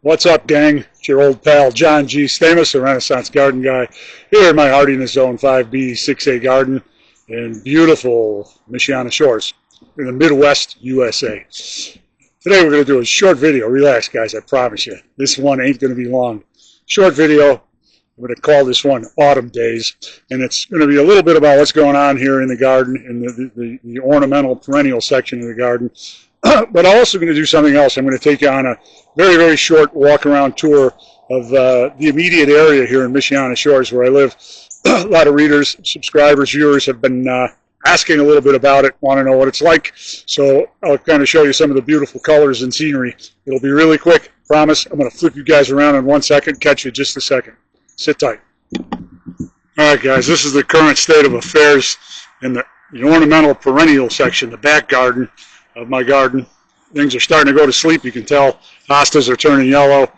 What's up, gang? It's your old pal John G. Stamos, the Renaissance Garden Guy, here in my Hardiness Zone 5B 6A garden in beautiful Michiana Shores in the Midwest USA. Today we're going to do a short video. Relax, guys, I promise you. This one ain't going to be long. Short video. I'm going to call this one Autumn Days, and it's going to be a little bit about what's going on here in the garden, in the ornamental perennial section of the garden. But I'm also going to do something else. I'm going to take you on a very, very short walk-around tour of the immediate area here in Michiana Shores where I live. A lot of readers, subscribers, viewers have been asking a little bit about it, want to know what it's like. So I'll kind of show you some of the beautiful colors and scenery. It'll be really quick, promise. I'm going to flip you guys around in 1 second, catch you in just a second. Sit tight. All right, guys, this is the current state of affairs in the ornamental perennial section, the back garden of my garden. Things are starting to go to sleep. You can tell hostas are turning yellow.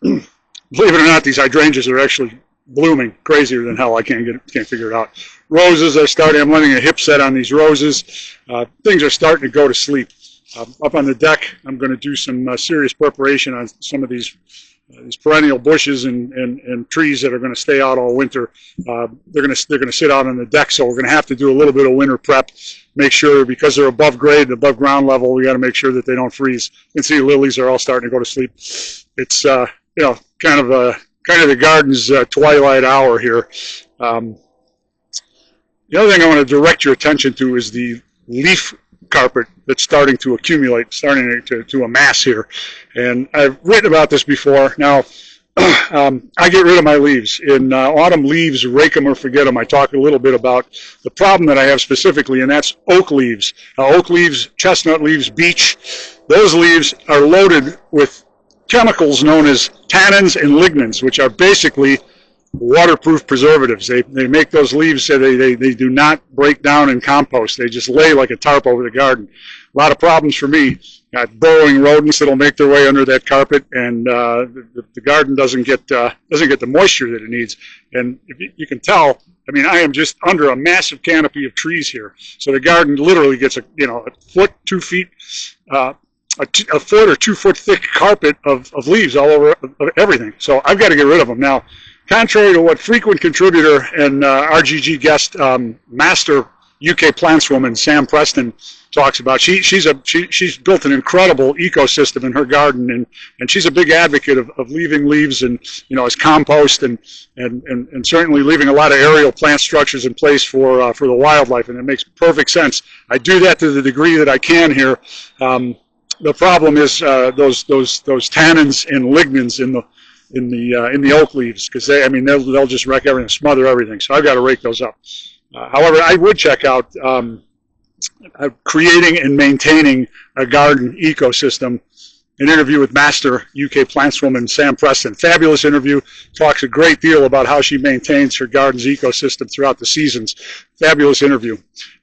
Believe it or not, these hydrangeas are actually blooming crazier than hell. I can't figure it out. Roses are starting. I'm letting a hip set on these roses. Things are starting to go to sleep. Up on the deck, I'm going to do some serious preparation on some of these perennial bushes and trees that are going to stay out all winter. They're going to sit out on the deck, so we're going to have to do a little bit of winter prep. Make sure, because they're above grade, above ground level, we got to make sure that they don't freeze. You can see lilies are all starting to go to sleep. It's kind of the garden's twilight hour here. The other thing I want to direct your attention to is the leaf carpet that's starting to accumulate, starting to amass here. And I've written about this before. Now, I get rid of my leaves. In autumn leaves, rake them or forget them. I talk a little bit about the problem that I have specifically, and that's oak leaves. Oak leaves, chestnut leaves, beech, those leaves are loaded with chemicals known as tannins and lignans, which are basically waterproof preservatives. They make those leaves so they do not break down in compost. They just lay like a tarp over the garden. A lot of problems for me. Got burrowing rodents that'll make their way under that carpet, and the garden doesn't get the moisture that it needs. And if you can tell, I mean, I am just under a massive canopy of trees here. So the garden literally gets a foot, 2 feet, a foot or 2 foot thick carpet of leaves all over everything. So I've got to get rid of them now. Contrary to what frequent contributor and RGG guest, master UK plantswoman Sam Preston talks about, she's built an incredible ecosystem in her garden, and she's a big advocate of leaving leaves and as compost and certainly leaving a lot of aerial plant structures in place for the wildlife, and it makes perfect sense. I do that to the degree that I can here. The problem is those tannins and lignans in the oak leaves, because they'll just wreck everything, smother everything. So I've got to rake those up. However, I would check out creating and maintaining a garden ecosystem. An interview with master UK plantswoman Sam Preston. Fabulous interview. Talks a great deal about how she maintains her garden's ecosystem throughout the seasons. Fabulous interview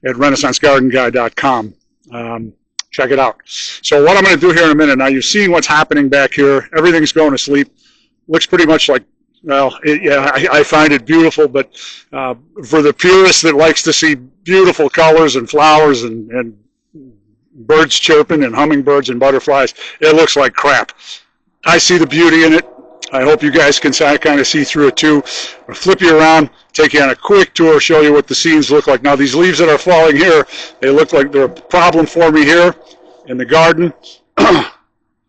at renaissancegardenguy.com. Check it out. So what I'm going to do here in a minute, now you've seen what's happening back here. Everything's going to sleep. Looks pretty much like, well, I find it beautiful, but for the purist that likes to see beautiful colors and flowers and birds chirping and hummingbirds and butterflies, it looks like crap. I see the beauty in it. I hope you guys can kind of see through it too. I'll flip you around, take you on a quick tour, show you what the scenes look like. Now, these leaves that are falling here, they look like they're a problem for me here in the garden,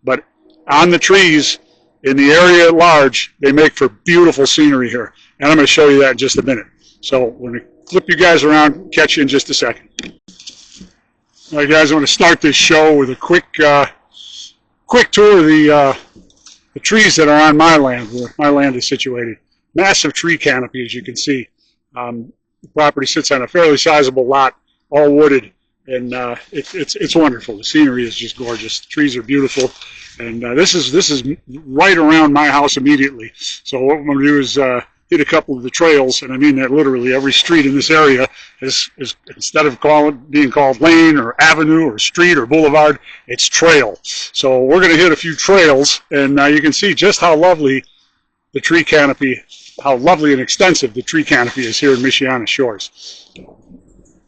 but on the trees, in the area at large, they make for beautiful scenery here. And I'm going to show you that in just a minute. So we're going to flip you guys around, catch you in just a second. All right, guys, I want to start this show with a quick tour of the trees that are on my land, where my land is situated. Massive tree canopy, as you can see. The property sits on a fairly sizable lot, all wooded, and it's wonderful. The scenery is just gorgeous. The trees are beautiful. And this is right around my house immediately. So what I'm going to do is hit a couple of the trails, and I mean that literally. Every street in this area is instead of being called lane or avenue or street or boulevard, it's trail. So we're going to hit a few trails, and you can see just how lovely the tree canopy, how lovely and extensive the tree canopy is here in Michiana Shores.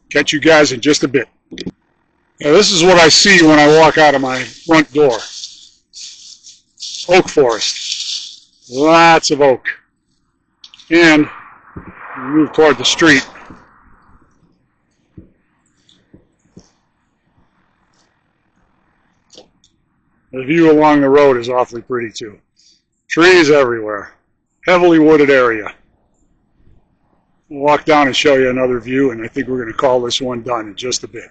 Catch you guys in just a bit. Now, this is what I see when I walk out of my front door. oak forest. Lots of oak. And we move toward the street. The view along the road is awfully pretty too. Trees everywhere. Heavily wooded area. We'll walk down and show you another view, and I think we're going to call this one done in just a bit.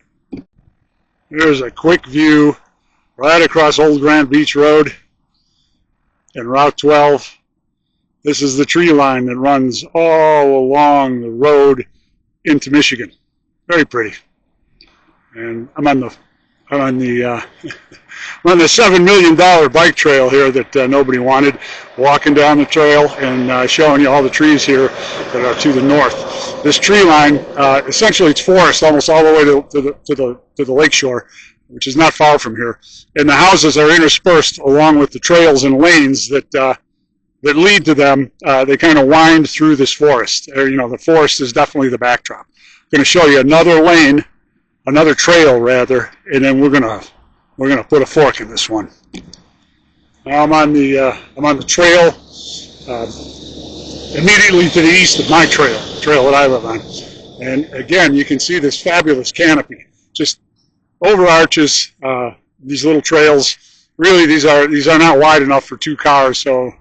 Here's a quick view right across Old Grand Beach Road and Route 12. This is the tree line that runs all along the road into Michigan. Very pretty. And I'm on the $7 million bike trail here that nobody wanted, walking down the trail and showing you all the trees here that are to the north. This tree line, essentially it's forest almost all the way to the lake shore, which is not far from here. And the houses are interspersed along with the trails and lanes that lead to them. They kind of wind through this forest. The forest is definitely the backdrop. I'm going to show you another lane, another trail rather, and then we're gonna put a fork in this one. Now I'm on the trail immediately to the east of my trail, the trail that I live on. And again, you can see this fabulous canopy, just overarches these little trails. Really, these are not wide enough for two cars, so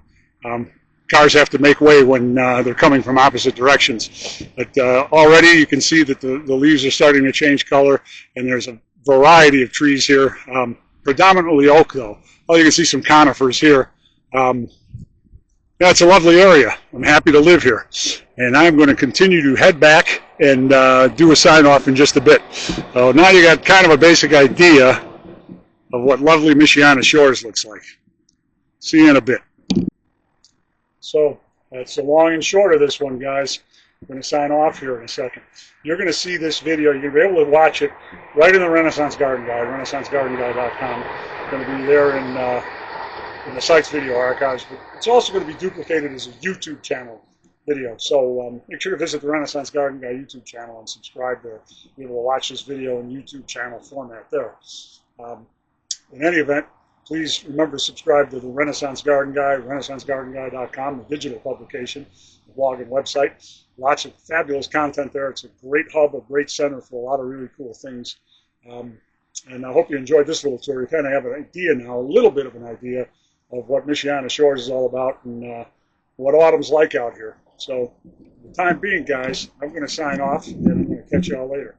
cars have to make way when they're coming from opposite directions. But already you can see that the leaves are starting to change color, and there's a variety of trees here, predominantly oak though. Oh, you can see some conifers here. Yeah, it's a lovely area. I'm happy to live here. And I'm going to continue to head back and do a sign off in just a bit. So now you got kind of a basic idea of what lovely Michiana Shores looks like. See you in a bit. So that's the long and short of this one, guys. I'm going to sign off here in a second. You're going to see this video. You're going to be able to watch it right in the Renaissance Garden Guide, renaissancegardenguide.com. It's going to be there in the site's video archives. But it's also going to be duplicated as a YouTube channel video. So make sure to visit the Renaissance Garden Guide YouTube channel and subscribe there. You'll be able to watch this video in YouTube channel format there. In any event, please remember to subscribe to the Renaissance Garden Guide, renaissancegardenguide.com, the digital publication, the blog and website. Lots of fabulous content there. It's a great hub, a great center for a lot of really cool things. And I hope you enjoyed this little tour. You kind of have an idea now, a little bit of an idea of what Michiana Shores is all about and what autumn's like out here. So for the time being, guys, I'm going to sign off, and I'm going to catch you all later.